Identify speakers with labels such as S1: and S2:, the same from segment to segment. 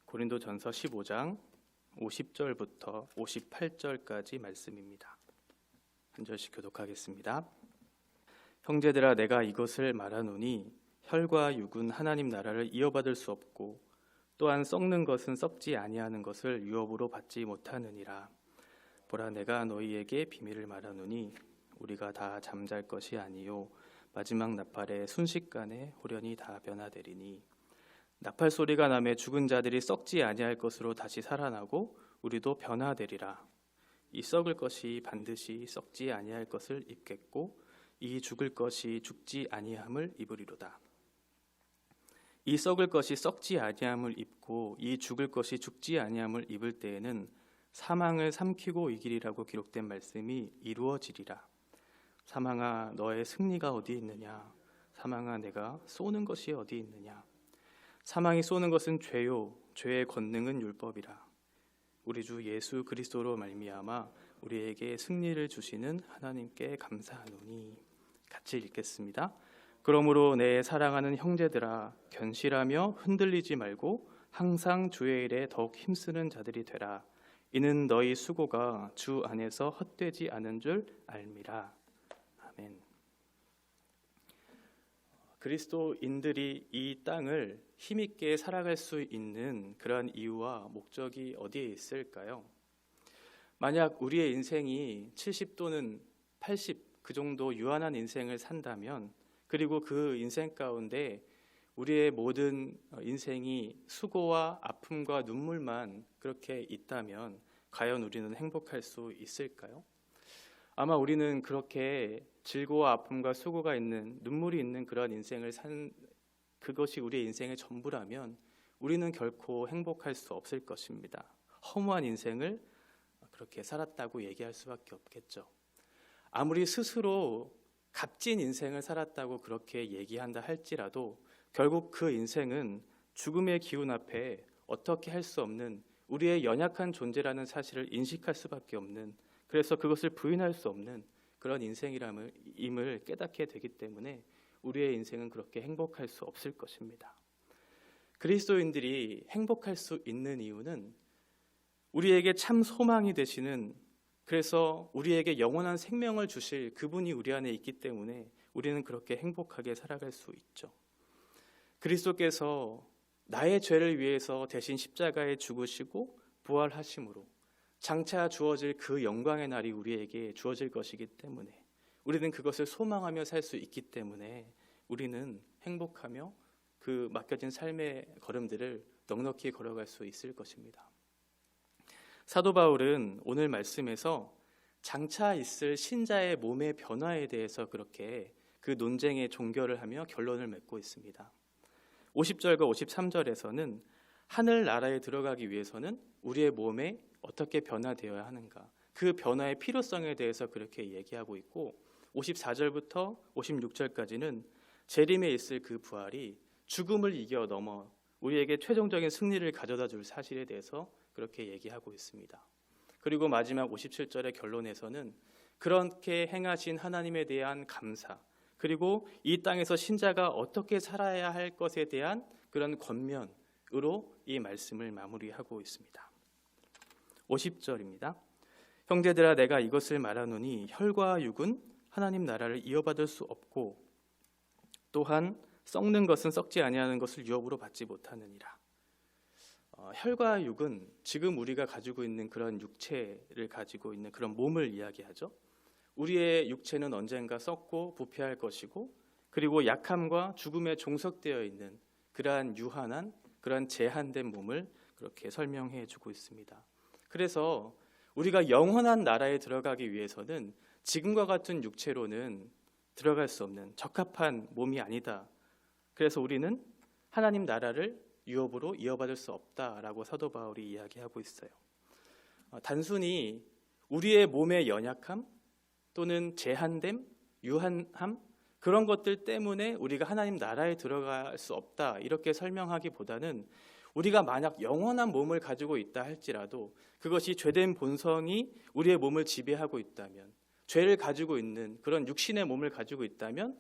S1: 고린도전서 15장 50절부터 58절까지 말씀입니다. 한 절씩 교독하겠습니다. 형제들아, 내가 이것을 말하노니 혈과 육은 하나님 나라를 이어받을 수 없고 또한 썩는 것은 썩지 아니하는 것을 유업으로 받지 못하느니라. 보라, 내가 너희에게 비밀을 말하노니 우리가 다 잠잘 것이 아니요 마지막 나팔에 순식간에 호련히 다 변화되리니 나팔 소리가 나매 죽은 자들이 썩지 아니할 것으로 다시 살아나고 우리도 변화되리라. 이 썩을 것이 반드시 썩지 아니할 것을 입겠고 이 죽을 것이 죽지 아니함을 입으리로다. 이 썩을 것이 썩지 아니함을 입고 이 죽을 것이 죽지 아니함을 입을 때에는 사망을 삼키고 이기리라고 기록된 말씀이 이루어지리라. 사망아, 너의 승리가 어디 있느냐? 사망아, 내가 쏘는 것이 어디 있느냐? 사망이 쏘는 것은 죄요, 죄의 권능은 율법이라. 우리 주 예수 그리스도로 말미암아 우리에게 승리를 주시는 하나님께 감사하노니. 같이 읽겠습니다. 그러므로 내 사랑하는 형제들아, 견실하며 흔들리지 말고 항상 주의 일에 더욱 힘쓰는 자들이 되라. 이는 너희 수고가 주 안에서 헛되지 않은 줄 알미라. 아멘. 그리스도인들이 이 땅을 힘있게 살아갈 수 있는 그러한 이유와 목적이 어디에 있을까요? 만약 우리의 인생이 70 또는 80 그 정도 유한한 인생을 산다면, 그리고 그 인생 가운데 우리의 모든 인생이 수고와 아픔과 눈물만 그렇게 있다면 과연 우리는 행복할 수 있을까요? 아마 우리는 그렇게 즐거워 아픔과 수고가 있는, 눈물이 있는 그런 인생을 산, 그것이 우리의 인생의 전부라면 우리는 결코 행복할 수 없을 것입니다. 허무한 인생을 그렇게 살았다고 얘기할 수밖에 없겠죠. 아무리 스스로 값진 인생을 살았다고 그렇게 얘기한다 할지라도 결국 그 인생은 죽음의 기운 앞에 어떻게 할 수 없는 우리의 연약한 존재라는 사실을 인식할 수밖에 없는, 그래서 그것을 부인할 수 없는 그런 인생임을 깨닫게 되기 때문에 우리의 인생은 그렇게 행복할 수 없을 것입니다. 그리스도인들이 행복할 수 있는 이유는 우리에게 참 소망이 되시는, 그래서 우리에게 영원한 생명을 주실 그분이 우리 안에 있기 때문에 우리는 그렇게 행복하게 살아갈 수 있죠. 그리스도께서 나의 죄를 위해서 대신 십자가에 죽으시고 부활하심으로 장차 주어질 그 영광의 날이 우리에게 주어질 것이기 때문에 우리는 그것을 소망하며 살 수 있기 때문에 우리는 행복하며 그 맡겨진 삶의 걸음들을 넉넉히 걸어갈 수 있을 것입니다. 사도 바울은 오늘 말씀에서 장차 있을 신자의 몸의 변화에 대해서 그렇게 그 논쟁의 종결을 하며 결론을 맺고 있습니다. 50절과 53절에서는 하늘나라에 들어가기 위해서는 우리의 몸에 어떻게 변화되어야 하는가, 그 변화의 필요성에 대해서 그렇게 얘기하고 있고, 54절부터 56절까지는 재림에 있을 그 부활이 죽음을 이겨 넘어 우리에게 최종적인 승리를 가져다 줄 사실에 대해서 그렇게 얘기하고 있습니다. 그리고 마지막 57절의 결론에서는 그렇게 행하신 하나님에 대한 감사, 그리고 이 땅에서 신자가 어떻게 살아야 할 것에 대한 그런 권면으로 이 말씀을 마무리하고 있습니다. 50절입니다. 형제들아, 내가 이것을 말하노니 혈과 육은 하나님 나라를 이어받을 수 없고 또한 썩는 것은 썩지 아니하는 것을 유업으로 받지 못하느니라. 혈과 육은 지금 우리가 가지고 있는 그런 육체를 가지고 있는 그런 몸을 이야기하죠. 우리의 육체는 언젠가 썩고 부패할 것이고, 그리고 약함과 죽음에 종속되어 있는 그러한 유한한, 그러한 제한된 몸을 그렇게 설명해 주고 있습니다. 그래서 우리가 영원한 나라에 들어가기 위해서는 지금과 같은 육체로는 들어갈 수 없는 적합한 몸이 아니다. 그래서 우리는 하나님 나라를 유업으로 이어받을 수 없다라고 사도 바울이 이야기하고 있어요. 단순히 우리의 몸의 연약함 또는 제한됨, 유한함, 그런 것들 때문에 우리가 하나님 나라에 들어갈 수 없다 이렇게 설명하기보다는 우리가 만약 영원한 몸을 가지고 있다 할지라도 그것이 죄된 본성이 우리의 몸을 지배하고 있다면, 죄를 가지고 있는 그런 육신의 몸을 가지고 있다면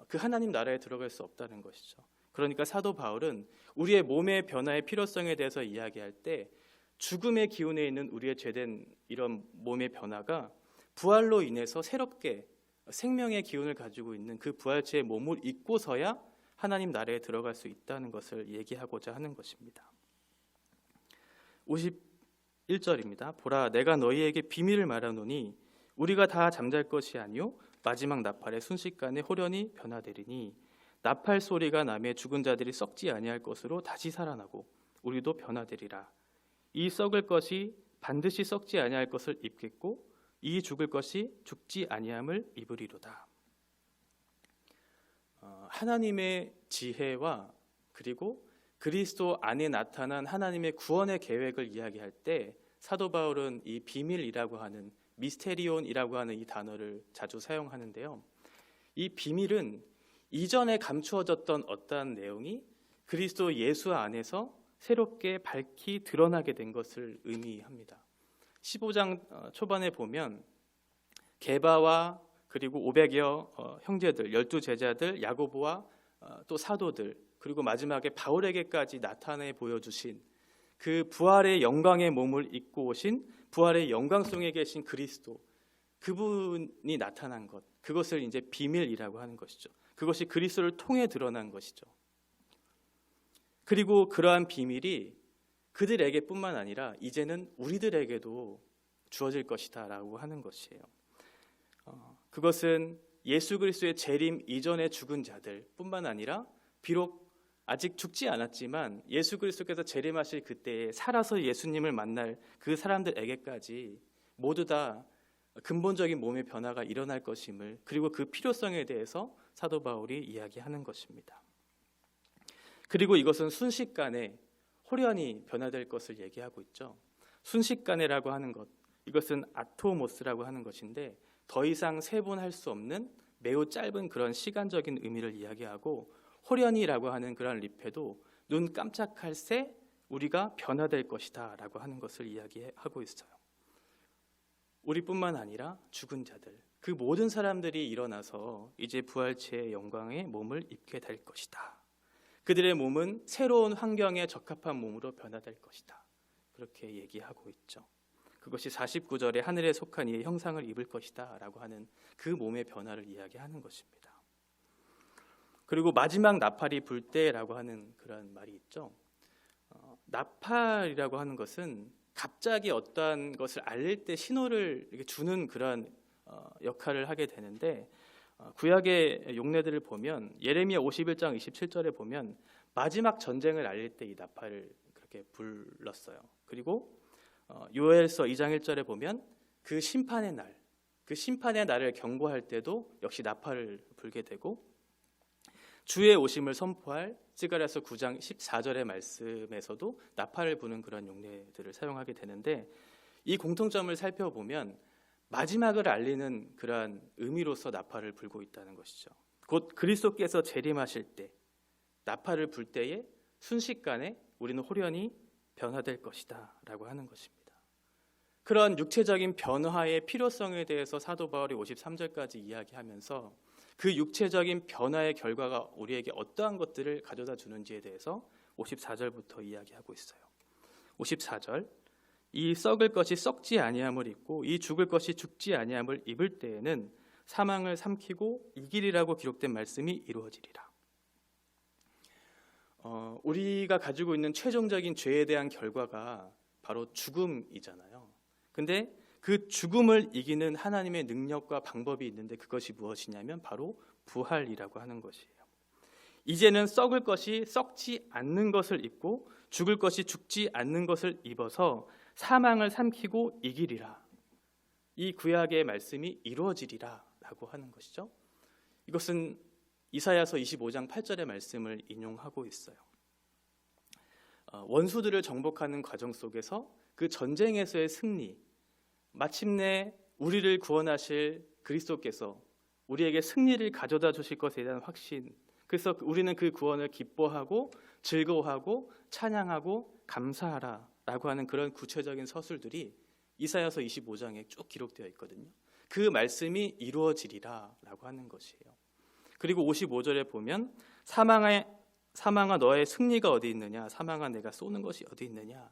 S1: 그 하나님 나라에 들어갈 수 없다는 것이죠. 그러니까 사도 바울은 우리의 몸의 변화의 필요성에 대해서 이야기할 때 죽음의 기운에 있는 우리의 죄된 이런 몸의 변화가 부활로 인해서 새롭게 생명의 기운을 가지고 있는 그 부활체의 몸을 입고서야 하나님 나라에 들어갈 수 있다는 것을 얘기하고자 하는 것입니다. 51절입니다. 보라, 내가 너희에게 비밀을 말하노니 우리가 다 잠잘 것이 아니요 마지막 나팔의 순식간에 호련히 변화되리니 나팔 소리가 나매 죽은 자들이 썩지 아니할 것으로 다시 살아나고 우리도 변화되리라. 이 썩을 것이 반드시 썩지 아니할 것을 입겠고 이 죽을 것이 죽지 아니함을 입으리로다. 하나님의 지혜와 그리고 그리스도 안에 나타난 하나님의 구원의 계획을 이야기할 때 사도 바울은 이 비밀이라고 하는 미스테리온이라고 하는 이 단어를 자주 사용하는데요. 이 비밀은 이전에 감추어졌던 어떠한 내용이 그리스도 예수 안에서 새롭게 밝히 드러나게 된 것을 의미합니다. 15장 초반에 보면 게바와 그리고 500여 형제들, 12제자들, 야고보와 또 사도들, 그리고 마지막에 바울에게까지 나타내 보여주신 그 부활의 영광의 몸을 입고 오신 부활의 영광성에 계신 그리스도, 그분이 나타난 것, 그것을 이제 비밀이라고 하는 것이죠. 그것이 그리스도를 통해 드러난 것이죠. 그리고 그러한 비밀이 그들에게뿐만 아니라 이제는 우리들에게도 주어질 것이다라고 하는 것이에요. 그것은 예수 그리스도의 재림 이전에 죽은 자들뿐만 아니라 비록 아직 죽지 않았지만 예수 그리스도께서 재림하실 그때에 살아서 예수님을 만날 그 사람들에게까지 모두 다 근본적인 몸의 변화가 일어날 것임을, 그리고 그 필요성에 대해서 사도 바울이 이야기하는 것입니다. 그리고 이것은 순식간에 호련히 변화될 것을 얘기하고 있죠. 순식간에라고 하는 것, 이것은 아토모스라고 하는 것인데 더 이상 세분할 수 없는 매우 짧은 그런 시간적인 의미를 이야기하고, 호련히라고 하는 그런 리페도 눈 깜짝할 새 우리가 변화될 것이다 라고 하는 것을 이야기하고 있어요. 우리뿐만 아니라 죽은 자들, 그 모든 사람들이 일어나서 이제 부활체의 영광의 몸을 입게 될 것이다. 그들의 몸은 새로운 환경에 적합한 몸으로 변화될 것이다. 그렇게 얘기하고 있죠. 그것이 49절에 하늘에 속한 이의 형상을 입을 것이다 라고 하는 그 몸의 변화를 이야기하는 것입니다. 그리고 마지막 나팔이 불 때라고 하는 그런 말이 있죠. 나팔이라고 하는 것은 갑자기 어떠한 것을 알릴 때 신호를 이렇게 주는 그런 역할을 하게 되는데, 구약의 용례들을 보면 예레미야 51장 27절에 보면 마지막 전쟁을 알릴 때 이 나팔을 그렇게 불렀어요. 그리고 요엘서 2장 1절에 보면 그 심판의 날, 그 심판의 날을 경고할 때도 역시 나팔을 불게 되고, 주의 오심을 선포할 스가랴서 9장 14절의 말씀에서도 나팔을 부는 그런 용례들을 사용하게 되는데, 이 공통점을 살펴보면 마지막을 알리는 그러한 의미로서 나팔을 불고 있다는 것이죠. 곧 그리스도께서 재림하실 때 나팔을 불 때에 순식간에 우리는 호련히 변화될 것이다 라고 하는 것입니다. 그런 육체적인 변화의 필요성에 대해서 사도 바울이 53절까지 이야기하면서 그 육체적인 변화의 결과가 우리에게 어떠한 것들을 가져다 주는지에 대해서 54절부터 이야기하고 있어요. 54절, 이 썩을 것이 썩지 아니함을 입고 이 죽을 것이 죽지 아니함을 입을 때에는 사망을 삼키고 이기리라고 기록된 말씀이 이루어지리라. 우리가 가지고 있는 최종적인 죄에 대한 결과가 바로 죽음이잖아요. 근데 그 죽음을 이기는 하나님의 능력과 방법이 있는데 그것이 무엇이냐면 바로 부활이라고 하는 것이에요. 이제는 썩을 것이 썩지 않는 것을 입고 죽을 것이 죽지 않는 것을 입어서 사망을 삼키고 이기리라. 이 구약의 말씀이 이루어지리라 라고 하는 것이죠. 이것은 이사야서 25장 8절의 말씀을 인용하고 있어요. 원수들을 정복하는 과정 속에서 그 전쟁에서의 승리, 마침내 우리를 구원하실 그리스도께서 우리에게 승리를 가져다 주실 것에 대한 확신, 그래서 우리는 그 구원을 기뻐하고 즐거워하고 찬양하고 감사하라 라고 하는 그런 구체적인 서술들이 이사야서 25장에 쭉 기록되어 있거든요. 그 말씀이 이루어지리라 라고 하는 것이에요. 그리고 55절에 보면 사망의 사망아 너의 승리가 어디 있느냐, 사망아 내가 쏘는 것이 어디 있느냐,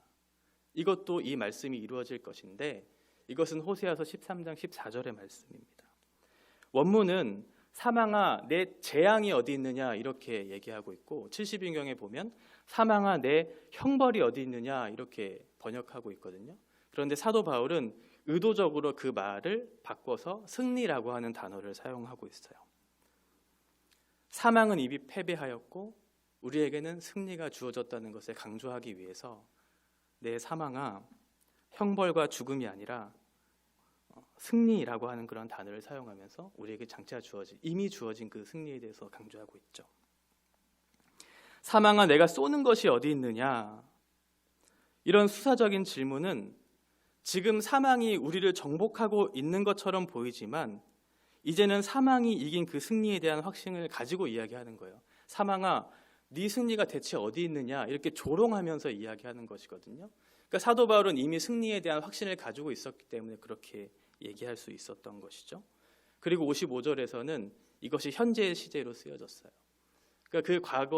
S1: 이것도 이 말씀이 이루어질 것인데 이것은 호세아서 13장 14절의 말씀입니다. 원문은 사망아 내 재앙이 어디 있느냐 이렇게 얘기하고 있고 70인경에 보면 사망아 내 형벌이 어디 있느냐 이렇게 번역하고 있거든요. 그런데 사도 바울은 의도적으로 그 말을 바꿔서 승리라고 하는 단어를 사용하고 있어요. 사망은 이미 패배하였고 우리에게는 승리가 주어졌다는 것을 강조하기 위해서 내 사망아 형벌과 죽음이 아니라 승리라고 하는 그런 단어를 사용하면서 우리에게 장차 이미 주어진 그 승리에 대해서 강조하고 있죠. 사망아 내가 쏘는 것이 어디 있느냐, 이런 수사적인 질문은 지금 사망이 우리를 정복하고 있는 것처럼 보이지만 이제는 사망이 이긴 그 승리에 대한 확신을 가지고 이야기하는 거예요. 사망아 네 승리가 대체 어디 있느냐 이렇게 조롱하면서 이야기하는 것이거든요. 그러니까 사도 바울은 이미 승리에 대한 확신을 가지고 있었기 때문에 그렇게 얘기할 수 있었던 것이죠. 그리고 55절에서는 이것이 현재의 시제로 쓰여졌어요. 그러니까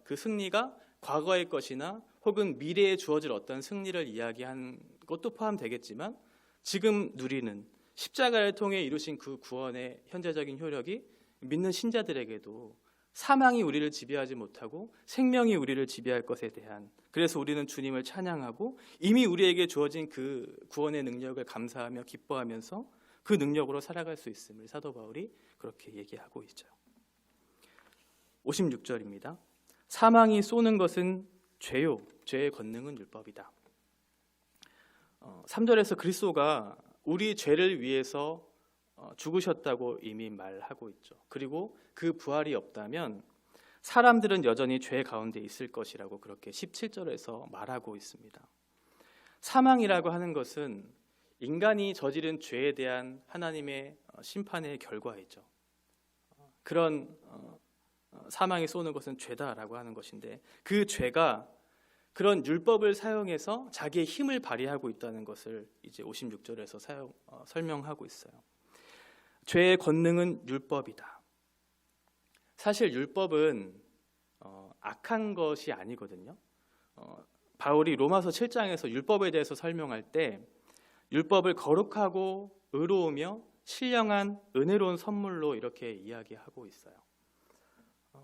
S1: 그 승리가 과거의 것이나 혹은 미래에 주어질 어떤 승리를 이야기한 것도 포함되겠지만 지금 누리는 십자가를 통해 이루신 그 구원의 현재적인 효력이 믿는 신자들에게도 사망이 우리를 지배하지 못하고 생명이 우리를 지배할 것에 대한, 그래서 우리는 주님을 찬양하고 이미 우리에게 주어진 그 구원의 능력을 감사하며 기뻐하면서 그 능력으로 살아갈 수 있음을 사도 바울이 그렇게 얘기하고 있죠. 56절입니다. 사망이 쏘는 것은 죄요, 죄의 권능은 율법이다. 3절에서 그리스도가 우리 죄를 위해서 죽으셨다고 이미 말하고 있죠. 그리고 그 부활이 없다면 사람들은 여전히 죄 가운데 있을 것이라고 그렇게 17절에서 말하고 있습니다. 사망이라고 하는 것은 인간이 저지른 죄에 대한 하나님의 심판의 결과이죠. 그런 사망이 쏘는 것은 죄다라고 하는 것인데 그 죄가 그런 율법을 사용해서 자기의 힘을 발휘하고 있다는 것을 이제 56절에서 설명하고 있어요. 죄의 권능은 율법이다. 사실 율법은 악한 것이 아니거든요. 바울이 로마서 7장에서 율법에 대해서 설명할 때 율법을 거룩하고 의로우며 신령한 은혜로운 선물로 이렇게 이야기하고 있어요.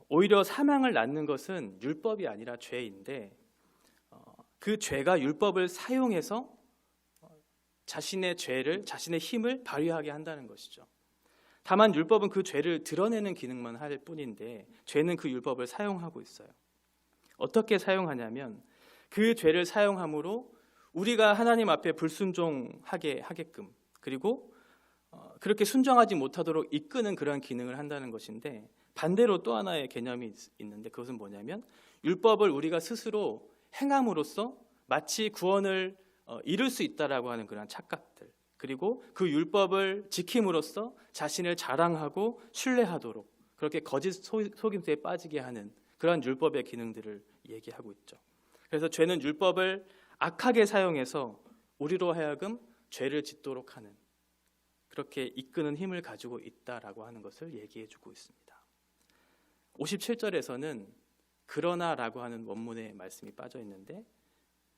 S1: 오히려 사망을 낳는 것은 율법이 아니라 죄인데 그 죄가 율법을 사용해서 자신의 죄를, 자신의 힘을 발휘하게 한다는 것이죠. 다만 율법은 그 죄를 드러내는 기능만 할 뿐인데 죄는 그 율법을 사용하고 있어요. 어떻게 사용하냐면 그 죄를 사용함으로 우리가 하나님 앞에 불순종하게 하게끔, 그리고 그렇게 순종하지 못하도록 이끄는 그런 기능을 한다는 것인데, 반대로 또 하나의 개념이 있는데 그것은 뭐냐면 율법을 우리가 스스로 행함으로써 마치 구원을 이룰 수 있다라고 하는 그런 착각들, 그리고 그 율법을 지킴으로써 자신을 자랑하고 신뢰하도록 그렇게 거짓 속임수에 빠지게 하는 그런 율법의 기능들을 얘기하고 있죠. 그래서 죄는 율법을 악하게 사용해서 우리로 하여금 죄를 짓도록 하는, 그렇게 이끄는 힘을 가지고 있다라고 하는 것을 얘기해주고 있습니다. 57절에서는 그러나라고 하는 원문의 말씀이 빠져 있는데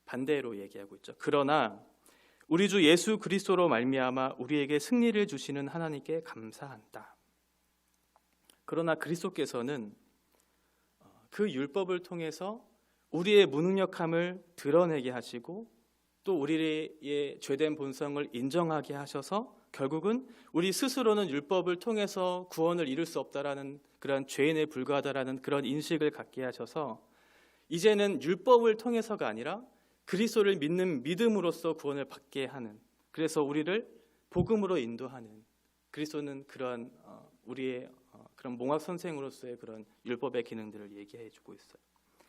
S1: 반대로 얘기하고 있죠. 그러나 우리 주 예수 그리스도로 말미암아 우리에게 승리를 주시는 하나님께 감사한다. 그러나 그리스도께서는 그 율법을 통해서 우리의 무능력함을 드러내게 하시고 또 우리의 죄된 본성을 인정하게 하셔서 결국은 우리 스스로는 율법을 통해서 구원을 이룰 수 없다라는 그런 죄인에 불과하다라는 그런 인식을 갖게 하셔서 이제는 율법을 통해서가 아니라 그리스도를 믿는 믿음으로써 구원을 받게 하는, 그래서 우리를 복음으로 인도하는, 그리스도는 그런 우리의 그런 몽학 선생으로서의 그런 율법의 기능들을 얘기해주고 있어요.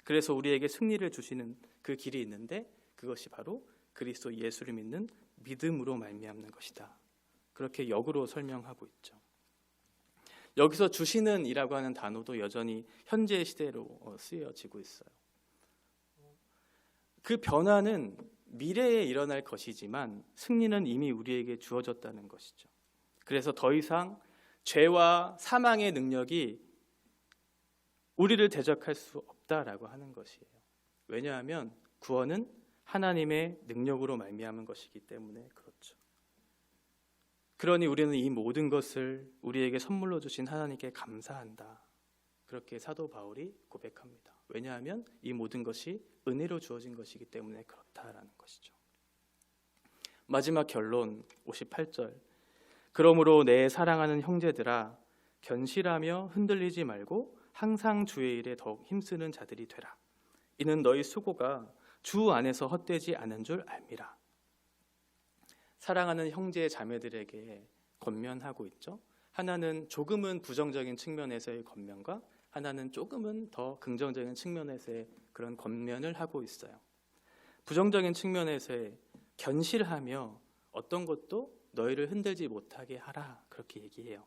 S1: 그래서 우리에게 승리를 주시는 그 길이 있는데 그것이 바로 그리스도 예수를 믿는 믿음으로 말미암는 것이다. 그렇게 역으로 설명하고 있죠. 여기서 주시는 이라고 하는 단어도 여전히 현재 시대로 쓰여지고 있어요. 그 변화는 미래에 일어날 것이지만 승리는 이미 우리에게 주어졌다는 것이죠. 그래서 더 이상 죄와 사망의 능력이 우리를 대적할 수 없다. 없다라고 하는 것이에요. 왜냐하면 구원은 하나님의 능력으로 말미암은 것이기 때문에 그렇죠. 그러니 우리는 이 모든 것을 우리에게 선물로 주신 하나님께 감사한다. 그렇게 사도 바울이 고백합니다. 왜냐하면 이 모든 것이 은혜로 주어진 것이기 때문에 그렇다라는 것이죠. 마지막 결론 58절. 그러므로 내 사랑하는 형제들아 견실하며 흔들리지 말고 항상 주의 일에 더욱 힘쓰는 자들이 되라. 이는 너희 수고가 주 안에서 헛되지 않은 줄 알미라. 사랑하는 형제 자매들에게 권면하고 있죠. 하나는 조금은 부정적인 측면에서의 권면과 하나는 조금은 더 긍정적인 측면에서의 그런 권면을 하고 있어요. 부정적인 측면에서의 견실하며 어떤 것도 너희를 흔들지 못하게 하라, 그렇게 얘기해요.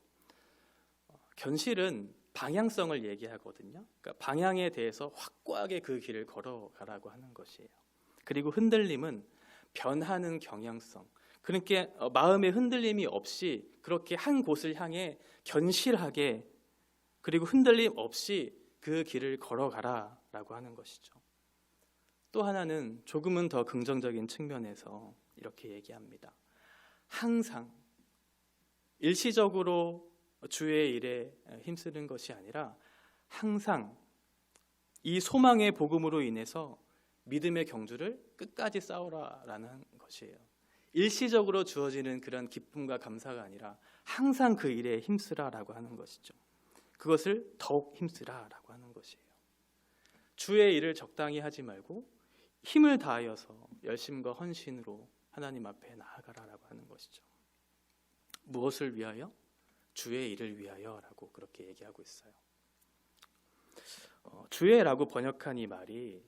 S1: 견실은 방향성을 얘기하거든요. 그러니까 방향에 대해서 확고하게 그 길을 걸어가라고 하는 것이에요. 그리고 흔들림은 변하는 경향성. 그러니까 마음의 흔들림이 없이 그렇게 한 곳을 향해 견실하게 그리고 흔들림 없이 그 길을 걸어가라라고 하는 것이죠. 또 하나는 조금은 더 긍정적인 측면에서 이렇게 얘기합니다. 항상 일시적으로 주의 일에 힘쓰는 것이 아니라 항상 이 소망의 복음으로 인해서 믿음의 경주를 끝까지 싸우라라는 것이에요. 일시적으로 주어지는 그런 기쁨과 감사가 아니라 항상 그 일에 힘쓰라라고 하는 것이죠. 그것을 더욱 힘쓰라라고 하는 것이에요. 주의 일을 적당히 하지 말고 힘을 다하여서 열심과 헌신으로 하나님 앞에 나아가라라고 하는 것이죠. 무엇을 위하여? 주의 일을 위하여라고 그렇게 얘기하고 있어요. 주의라고 번역한 이 말이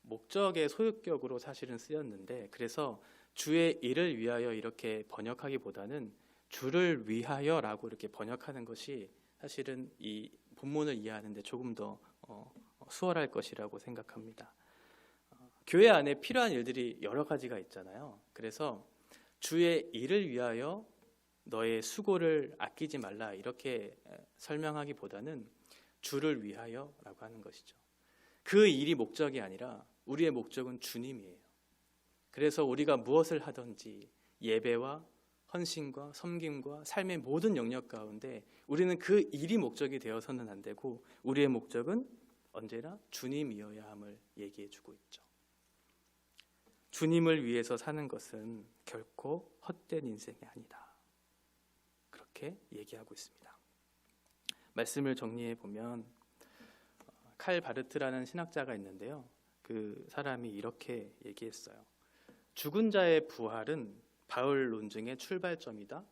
S1: 목적의 소유격으로 사실은 쓰였는데, 그래서 주의 일을 위하여 이렇게 번역하기보다는 주를 위하여라고 이렇게 번역하는 것이 사실은 이 본문을 이해하는데 조금 더 수월할 것이라고 생각합니다. 교회 안에 필요한 일들이 여러 가지가 있잖아요. 그래서 주의 일을 위하여 너의 수고를 아끼지 말라 이렇게 설명하기보다는 주를 위하여라고 하는 것이죠. 그 일이 목적이 아니라 우리의 목적은 주님이에요. 그래서 우리가 무엇을 하든지 예배와 헌신과 섬김과 삶의 모든 영역 가운데 우리는 그 일이 목적이 되어서는 안 되고 우리의 목적은 언제나 주님이어야 함을 얘기해 주고 있죠. 주님을 위해서 사는 것은 결코 헛된 인생이 아니다. 그렇게 얘기하고 있습니다. 말씀을 정리해 보면 칼 바르트라는 신학자가 있는데요. 그 사람이 이렇게 얘기했어요. 죽은 자의 부활은 바울 논증의 출발점이자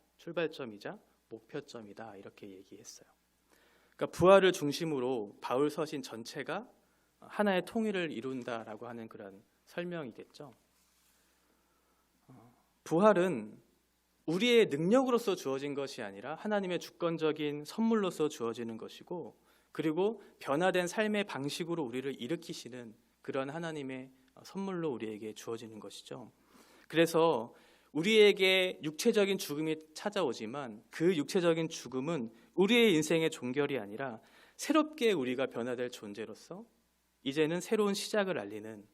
S1: 목표점이다 이렇게 얘기했어요. 그러니까 부활을 중심으로 바울 서신 전체가 하나의 통일을 이룬다라고 하는 그런 설명이겠죠. 부활은 우리의 능력으로서 주어진 것이 아니라 하나님의 주권적인 선물로서 주어지는 것이고, 그리고 변화된 삶의 방식으로 우리를 일으키시는 그런 하나님의 선물로 우리에게 주어지는 것이죠. 그래서 우리에게 육체적인 죽음이 찾아오지만 그 육체적인 죽음은 우리의 인생의 종결이 아니라 새롭게 우리가 변화될 존재로서 이제는 새로운 시작을 알리는,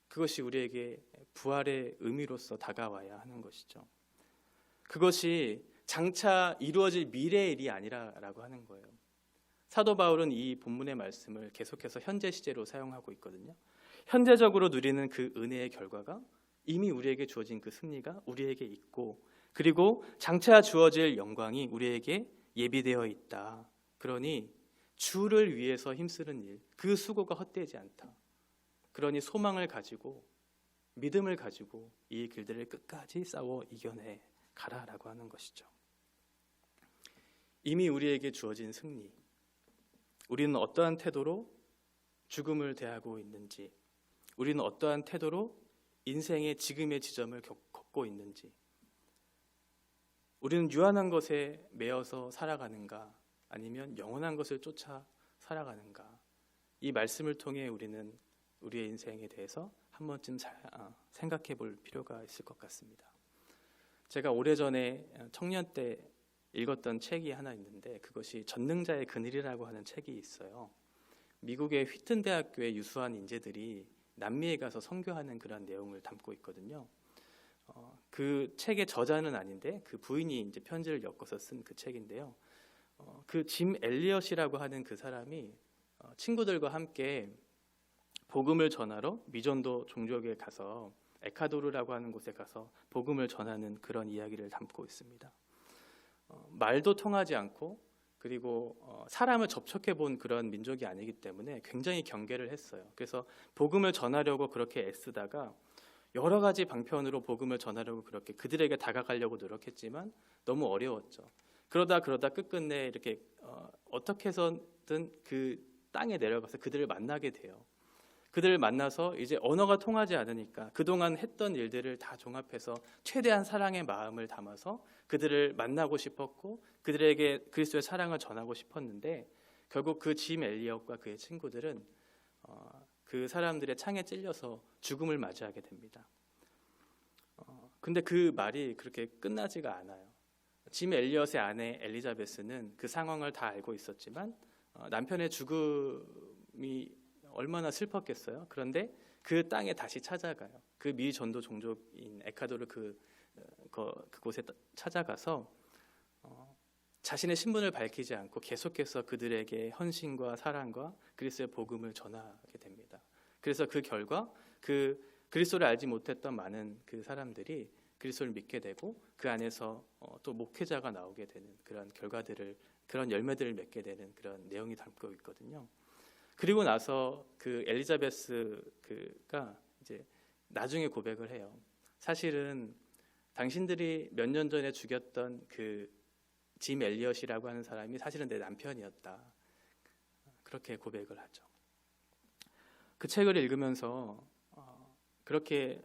S1: 그것이 우리에게 부활의 의미로서 다가와야 하는 것이죠. 그것이 장차 이루어질 미래의 일이 아니라라고 하는 거예요. 사도 바울은 이 본문의 말씀을 계속해서 현재 시제로 사용하고 있거든요. 현재적으로 누리는 그 은혜의 결과가 이미 우리에게 주어진 그 승리가 우리에게 있고, 그리고 장차 주어질 영광이 우리에게 예비되어 있다. 그러니 주를 위해서 힘쓰는 일, 그 수고가 헛되지 않다. 그러니 소망을 가지고 믿음을 가지고 이 길들을 끝까지 싸워 이겨내 가라라고 하는 것이죠. 이미 우리에게 주어진 승리, 우리는 어떠한 태도로 죽음을 대하고 있는지, 우리는 어떠한 태도로 인생의 지금의 지점을 걷고 있는지, 우리는 유한한 것에 매여서 살아가는가 아니면 영원한 것을 쫓아 살아가는가, 이 말씀을 통해 우리는 우리의 인생에 대해서 한 번쯤 생각해 볼 필요가 있을 것 같습니다. 제가 오래전에 청년 때 읽었던 책이 하나 있는데 그것이 전능자의 그늘이라고 하는 책이 있어요. 미국의 휘튼 대학교의 유수한 인재들이 남미에 가서 선교하는 그런 내용을 담고 있거든요. 그 책의 저자는 아닌데 그 부인이 이제 편지를 엮어서 쓴 그 책인데요. 그 짐 엘리엇이라고 하는 그 사람이 친구들과 함께 복음을 전하러 미전도 종족에 가서 에콰도르라고 하는 곳에 가서 복음을 전하는 그런 이야기를 담고 있습니다. 말도 통하지 않고 그리고 사람을 접촉해 본 그런 민족이 아니기 때문에 굉장히 경계를 했어요. 그래서 복음을 전하려고 그렇게 애쓰다가 여러 가지 방편으로 복음을 전하려고 그렇게 그들에게 다가가려고 노력했지만 너무 어려웠죠. 그러다 끝끝내 이렇게 어떻게 해서든 그 땅에 내려가서 그들을 만나게 돼요. 그들을 만나서 이제 언어가 통하지 않으니까 그동안 했던 일들을 다 종합해서 최대한 사랑의 마음을 담아서 그들을 만나고 싶었고 그들에게 그리스도의 사랑을 전하고 싶었는데 결국 그 짐 엘리엇과 그의 친구들은 그 사람들의 창에 찔려서 죽음을 맞이하게 됩니다. 근데 그 말이 그렇게 끝나지가 않아요. 짐 엘리엇의 아내 엘리자베스는 그 상황을 다 알고 있었지만 남편의 죽음이 얼마나 슬펐겠어요. 그런데 그 땅에 다시 찾아가요. 그 미 전도 종족인 에콰도르 그곳에 찾아가서 자신의 신분을 밝히지 않고 계속해서 그들에게 헌신과 사랑과 그리스도의 복음을 전하게 됩니다. 그래서 그 결과 그 그리스도를 알지 못했던 많은 그 사람들이 그리스도를 믿게 되고 그 안에서 또 목회자가 나오게 되는 그런 결과들을 그런 열매들을 맺게 되는 그런 내용이 담고 있거든요. 그리고 나서 그 엘리자베스가 이제 나중에 고백을 해요. 사실은 당신들이 몇 년 전에 죽였던 그 짐 엘리엇이라고 하는 사람이 사실은 내 남편이었다. 그렇게 고백을 하죠. 그 책을 읽으면서 그렇게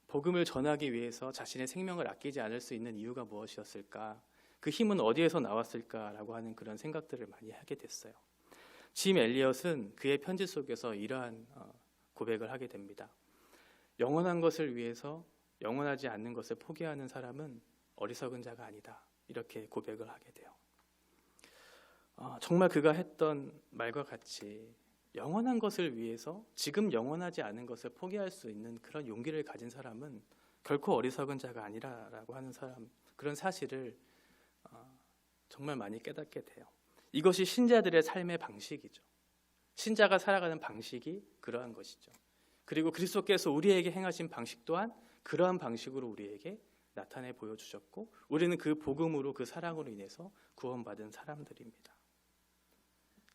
S1: 복음을 전하기 위해서 자신의 생명을 아끼지 않을 수 있는 이유가 무엇이었을까? 그 힘은 어디에서 나왔을까라고 하는 그런 생각들을 많이 하게 됐어요. 짐 엘리엇은 그의 편지 속에서 이러한 고백을 하게 됩니다. 영원한 것을 위해서 영원하지 않는 것을 포기하는 사람은 어리석은 자가 아니다. 이렇게 고백을 하게 돼요. 정말 그가 했던 말과 같이 영원한 것을 위해서 지금 영원하지 않은 것을 포기할 수 있는 그런 용기를 가진 사람은 결코 어리석은 자가 아니라라고 하는 그런 사실을 정말 많이 깨닫게 돼요. 이것이 신자들의 삶의 방식이죠. 신자가 살아가는 방식이 그러한 것이죠. 그리고 그리스도께서 우리에게 행하신 방식 또한 그러한 방식으로 우리에게 나타내 보여주셨고 우리는 그 복음으로 그 사랑으로 인해서 구원받은 사람들입니다.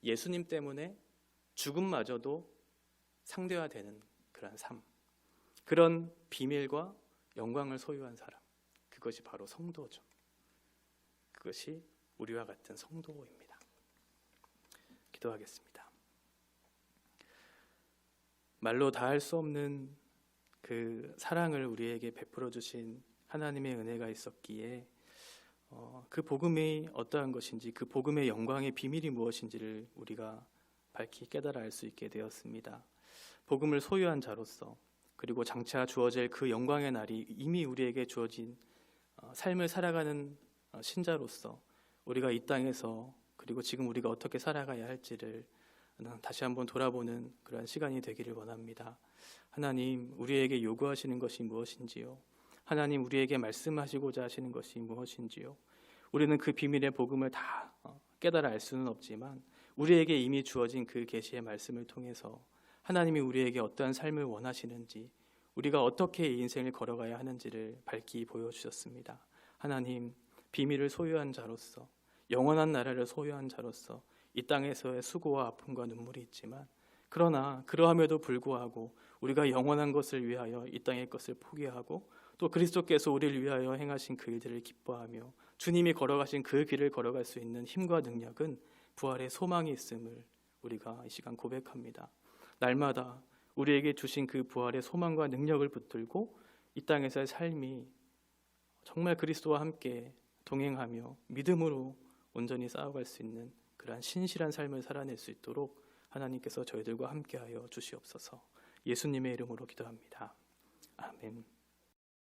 S1: 예수님 때문에 죽음마저도 상대화되는 그런 삶, 그런 비밀과 영광을 소유한 사람, 그것이 바로 성도죠. 그것이 우리와 같은 성도입니다. 기도하겠습니다. 말로 다할 수 없는 그 사랑을 우리에게 베풀어 주신 하나님의 은혜가 있었기에 그 복음이 어떠한 것인지 그 복음의 영광의 비밀이 무엇인지를 우리가 밝히 깨달아 알 수 있게 되었습니다. 복음을 소유한 자로서 그리고 장차 주어질 그 영광의 날이 이미 우리에게 주어진 삶을 살아가는 신자로서 우리가 이 땅에서 그리고 지금 우리가 어떻게 살아가야 할지를 다시 한번 돌아보는 그런 시간이 되기를 원합니다. 하나님, 우리에게 요구하시는 것이 무엇인지요? 하나님, 우리에게 말씀하시고자 하시는 것이 무엇인지요? 우리는 그 비밀의 복음을 다 깨달아 알 수는 없지만 우리에게 이미 주어진 그 계시의 말씀을 통해서 하나님이 우리에게 어떠한 삶을 원하시는지 우리가 어떻게 이 인생을 걸어가야 하는지를 밝히 보여주셨습니다. 하나님, 비밀을 소유한 자로서 영원한 나라를 소유한 자로서 이 땅에서의 수고와 아픔과 눈물이 있지만 그러나 그러함에도 불구하고 우리가 영원한 것을 위하여 이 땅의 것을 포기하고 또 그리스도께서 우리를 위하여 행하신 그 일들을 기뻐하며 주님이 걸어가신 그 길을 걸어갈 수 있는 힘과 능력은 부활의 소망이 있음을 우리가 이 시간 고백합니다. 날마다 우리에게 주신 그 부활의 소망과 능력을 붙들고 이 땅에서의 삶이 정말 그리스도와 함께 동행하며 믿음으로 온전히 쌓아갈 수 있는 그러한 신실한 삶을 살아낼 수 있도록 하나님께서 저희들과 함께하여 주시옵소서. 예수님의 이름으로 기도합니다. 아멘.